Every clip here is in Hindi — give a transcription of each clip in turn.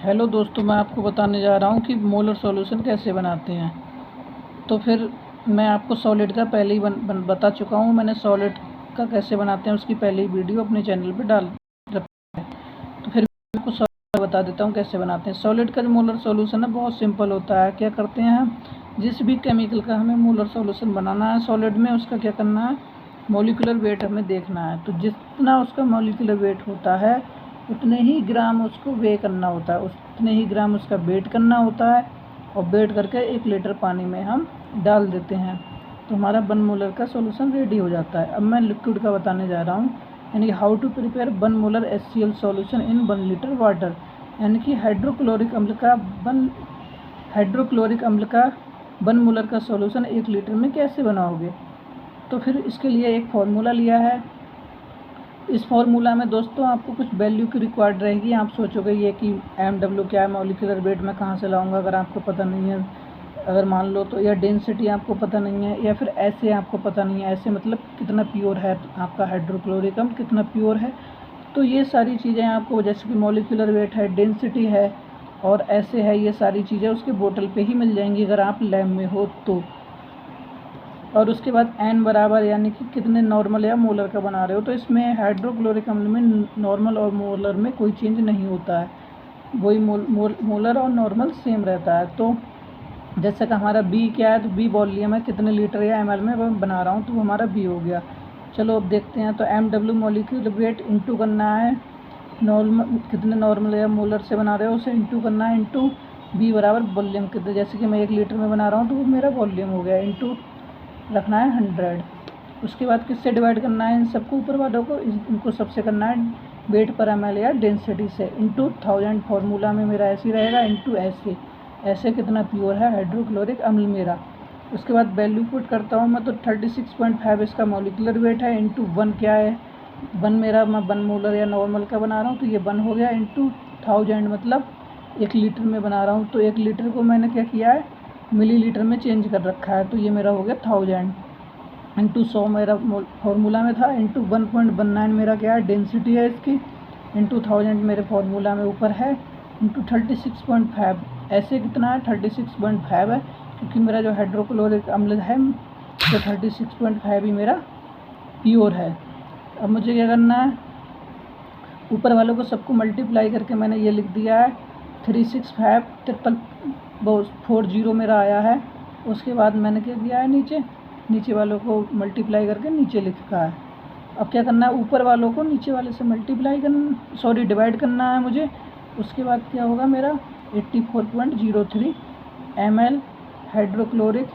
हेलो दोस्तों, मैं आपको बताने जा रहा हूँ कि मोलर सॉल्यूशन कैसे बनाते हैं। तो फिर मैं आपको सॉलिड का पहले ही बता चुका हूँ। मैंने सॉलिड का कैसे बनाते हैं उसकी पहली वीडियो अपने चैनल पे डाल रखी है। तो फिर मैं आपको सॉलिड बता देता हूँ कैसे बनाते हैं। सॉलिड का जो मोलर सॉल्यूशन है बहुत सिंपल होता है। क्या करते हैं हम, जिस भी केमिकल का हमें मोलर सॉल्यूशन बनाना है सॉलिड में, उसका क्या करना है, मॉलिक्यूलर वेट हमें देखना है। तो जितना उसका मॉलिक्यूलर वेट होता है उतने ही ग्राम उसको वे करना होता है, उतने ही ग्राम उसका वेट करना होता है, और वेट करके 1 लीटर पानी में हम डाल देते हैं तो हमारा 1 मोलर का सॉल्यूशन रेडी हो जाता है। अब मैं लिक्विड का बताने जा रहा हूँ, यानी how to prepare 1 molar HCl solution in 1 litre water. यानी कि हाइड्रोक्लोरिक अम्ल का 1 मोलर का सॉल्यूशन 1 लीटर में कैसे बनाओगे। तो फिर इसके लिए एक फार्मूला लिया है। इस फार्मूला में दोस्तों आपको कुछ वैल्यू की रिक्वायर्ड रहेगी। आप सोचोगे ये कि MW क्या है, मॉलिक्यूलर वेट मैं कहाँ से लाऊंगा, अगर आपको पता नहीं है, अगर मान लो तो, या डेंसिटी आपको पता नहीं है, या फिर ऐसे आपको पता नहीं है, ऐसे मतलब कितना प्योर है आपका हाइड्रोक्लोरिक अम्ल, कितना प्योर है। तो ये सारी चीज़ें आपको, जैसे कि मॉलिक्यूलर वेट है, डेंसिटी है और ऐसे है, ये सारी चीज़ें उसके बोतल पे ही मिल जाएंगी अगर आप लैब में हो तो। और उसके बाद n बराबर, यानी कि कितने नॉर्मल या मोलर का बना रहे हो। तो इसमें हाइड्रोक्लोरिक अम्ल में नॉर्मल और मोलर में कोई चेंज नहीं होता है, वही मोलर और नॉर्मल सेम रहता है। तो जैसे कि हमारा B क्या है, तो B वॉल्यूम है, कितने लीटर या ml में बना रहा हूँ, तो हमारा B हो गया। चलो अब देखते हैं। तो MW मॉलिक्यूलर वेट इंटू करना है, नॉर्मल कितने नॉर्मल या मोलर से बना रहे हो उसे इंटू करना है, इंटू B बराबर वॉल्यूम कितने, जैसे कि मैं 1 लीटर में बना रहा हूँ तो वो मेरा वॉल्यूम हो गया, इंटू रखना है 100। उसके बाद किससे डिवाइड करना है, इन सबको ऊपर वालों को, इनको सबसे करना है वेट पर ml या डेंसिटी से, इंटू 1000। फार्मूला में मेरा ऐसे ही रहेगा, इंटू ऐसे कितना प्योर है हाइड्रोक्लोरिक अम्ल मेरा। उसके बाद वैल्यू पुट करता हूँ मैं, तो 36.5 इसका मॉलिक्यूलर वेट है, इंटू 1 क्या है, 1 मेरा, मैं 1 मोलर या नॉर्मल का बना रहा हूँ तो ये 1 हो गया, इंटू 1000 मतलब 1 लीटर में बना रहा हूँ तो 1 लीटर को मैंने क्या किया है, मिलीलीटर में चेंज कर रखा है, तो ये मेरा हो गया 1000, इंटू 100 मेरा फार्मूला में था, इंटू 1.19 मेरा क्या है, डेंसिटी है इसकी, इंटू 1000 मेरे फार्मूला में ऊपर है, इंटू 36.5। ऐसे कितना है, 36.5 है, क्योंकि मेरा जो हाइड्रोक्लोरिक अम्ल है तो 36.5 ही मेरा प्योर है। अब मुझे क्या करना है, ऊपर वालों को सबको मल्टीप्लाई करके मैंने ये लिख दिया है 365,440 मेरा आया है। उसके बाद मैंने क्या किया है, नीचे वालों को मल्टीप्लाई करके नीचे लिखा है। अब क्या करना है, ऊपर वालों को नीचे वाले से डिवाइड करना है मुझे। उसके बाद क्या होगा, मेरा 84.03 ml हाइड्रोक्लोरिक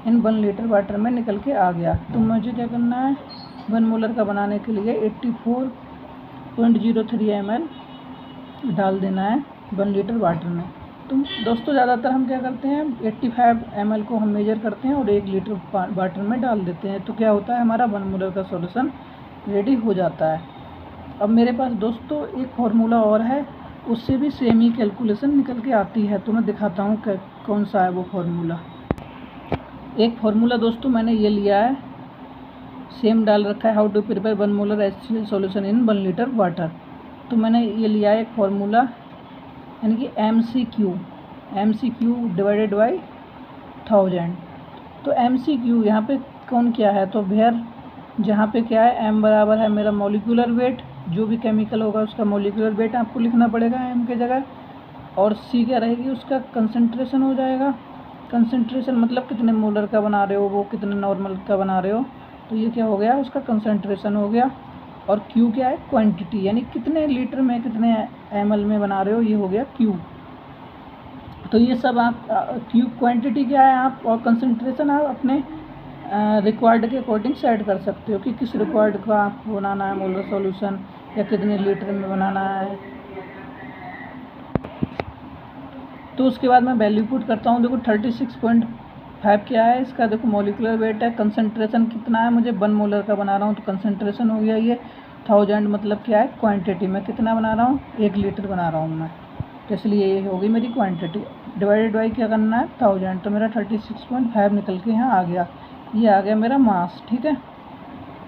इन 1 लीटर वाटर में निकल के आ गया। तो मुझे क्या करना है, 1 मोलर का बनाने के लिए 84.03 ml डाल देना है 1 लीटर वाटर में। तो दोस्तों ज़्यादातर हम क्या करते हैं, 85 ml को हम मेजर करते हैं और 1 लीटर वाटर में डाल देते हैं, तो क्या होता है, हमारा 1 मोलर का सॉल्यूशन रेडी हो जाता है। अब मेरे पास दोस्तों एक फार्मूला और है, उससे भी सेम ही कैलकुलेशन निकल के आती है, तो मैं दिखाता हूँ कौन सा है वो फार्मूला। एक फार्मूला दोस्तों मैंने ये लिया है, सेम डाल रखा है, how to prepare 1 molar HCl solution in 1 litre water. तो मैंने ये लिया है एक फार्मूला, यानी कि MCQ डिवाइडेड बाई 1000। तो MCQ यहाँ पे कौन क्या है, तो वेयर, जहाँ पे क्या है, M बराबर है मेरा मॉलिक्यूलर वेट, जो भी केमिकल होगा उसका मॉलिक्यूलर वेट आपको लिखना पड़ेगा M के जगह, और C क्या रहेगी, उसका कंसंट्रेशन हो जाएगा। कंसंट्रेशन मतलब कितने मोलर का बना रहे हो, वो कितने नॉर्मल का बना रहे हो, तो ये क्या हो गया, उसका कंसंट्रेशन हो गया। और Q क्या है, क्वांटिटी, यानी कितने लीटर में कितने ml में बना रहे हो, ये हो गया Q। तो ये सब आप Q क्वांटिटी क्या है आप, और कंसंट्रेशन आप अपने रिक्वायर्ड के अकॉर्डिंग सेट कर सकते हो कि किस रिक्वायर्ड का आपको बनाना है मोलर सॉल्यूशन, या कितने लीटर में बनाना है। तो उसके बाद मैं वैल्यू पुट करता हूँ। देखो 36.5 क्या है इसका, देखो मॉलिक्यूलर वेट है, कंसंट्रेशन कितना है, मुझे 1 मोलर का बना रहा हूँ तो कंसंट्रेशन हो गया ये 1000, मतलब क्या है, क्वांटिटी में कितना बना रहा हूँ, 1 लीटर बना रहा हूँ मैं, तो इसलिए ये होगी मेरी क्वांटिटी, डिवाइडेड बाई क्या करना है, 1000। तो मेरा 36.5 निकल के यहाँ आ गया, ये आ गया मेरा मास, ठीक है।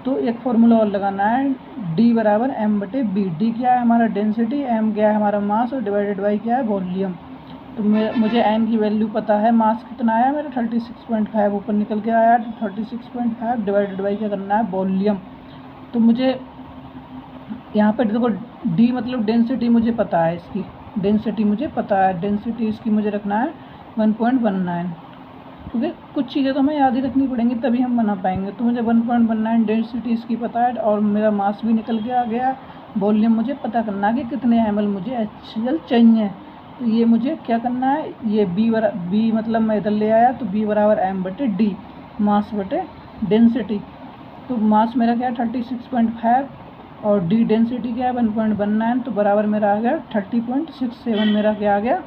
तो एक फार्मूला और लगाना है, डी बराबर एम बटे बी। डी क्या है हमारा डेंसिटी, एम क्या है हमारा मास, और डिवाइडेड बाई क्या है वॉल्यूम। तो मुझे एम की वैल्यू पता है, मास कितना आया मेरा 36.5 ऊपर निकल के आया, तो 36.5 डिवाइडेड बाई क्या करना है वॉल्यूम। तो मुझे यहाँ पर देखो डी मतलब डेंसिटी मुझे पता है, इसकी डेंसिटी मुझे पता है, डेंसिटी इसकी मुझे रखना है 1.19, क्योंकि कुछ चीज़ें तो हमें याद ही रखनी पड़ेंगी तभी हम बना पाएंगे। तो मुझे 1.19 डेंसिटी इसकी पता है, और मेरा मास भी निकल के आ गया। वॉल्यूम मुझे पता करना है कि कितने ml मुझे HCl चाहिए। तो ये मुझे क्या करना है, ये बी मतलब मैं इधर ले आया, तो बी बराबर एम बटे डी, मास बटे डेंसिटी। तो मास मेरा क्या है 36.5 और डी डेंसिटी क्या है 1.19, तो बराबर मेरा आ गया 30.67 मेरा क्या आ गया,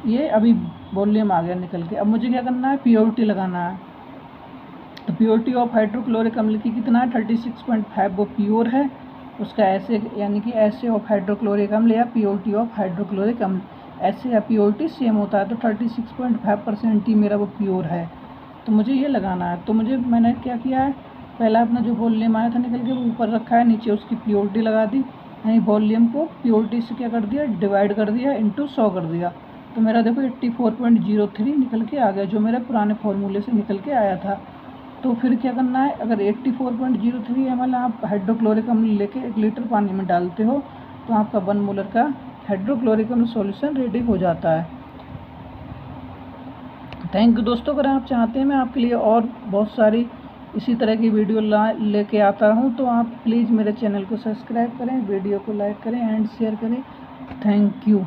ये अभी वॉल्यूम आ गया निकल के। अब मुझे क्या करना है, प्योरिटी लगाना है। तो प्योरिटी ऑफ हाइड्रोक्लोरिक अम्ल की कितना है 36.5, वो प्योर है, उसका ऐसे यानी कि ऐसे ऑफ हाइड्रोक्लोरिक अम्ल या प्योरिटी ऑफ हाइड्रोक्लोरिक अम्ल, ऐसे या प्योरिटी सेम होता है। तो 36.5% ही मेरा वो प्योर है, तो मुझे ये लगाना है। तो मैंने क्या किया है, पहला अपना जो वॉल्यूम आया था निकल के वो ऊपर रखा है, नीचे उसकी प्योरिटी लगा दी, यानी वॉल्यूम को प्योरिटी से क्या कर दिया, डिवाइड कर दिया, इंटू 100 कर दिया। तो मेरा देखो 84.03 निकल के आ गया, जो मेरे पुराने फार्मूले से निकल के आया था। तो फिर क्या करना है, अगर 84.03 ml आप हाइड्रोक्लोरिक अम्ल लेके 1 लीटर पानी में डालते हो, तो आपका 1 मोलर का हाइड्रोक्लोरिक अम्ल सॉल्यूशन रेडी हो जाता है। थैंक यू दोस्तों। अगर आप चाहते हैं मैं आपके लिए और बहुत सारी इसी तरह की वीडियो लेके आता हूँ, तो आप प्लीज़ मेरे चैनल को सब्सक्राइब करें, वीडियो को लाइक करें एंड शेयर करें। Thank you.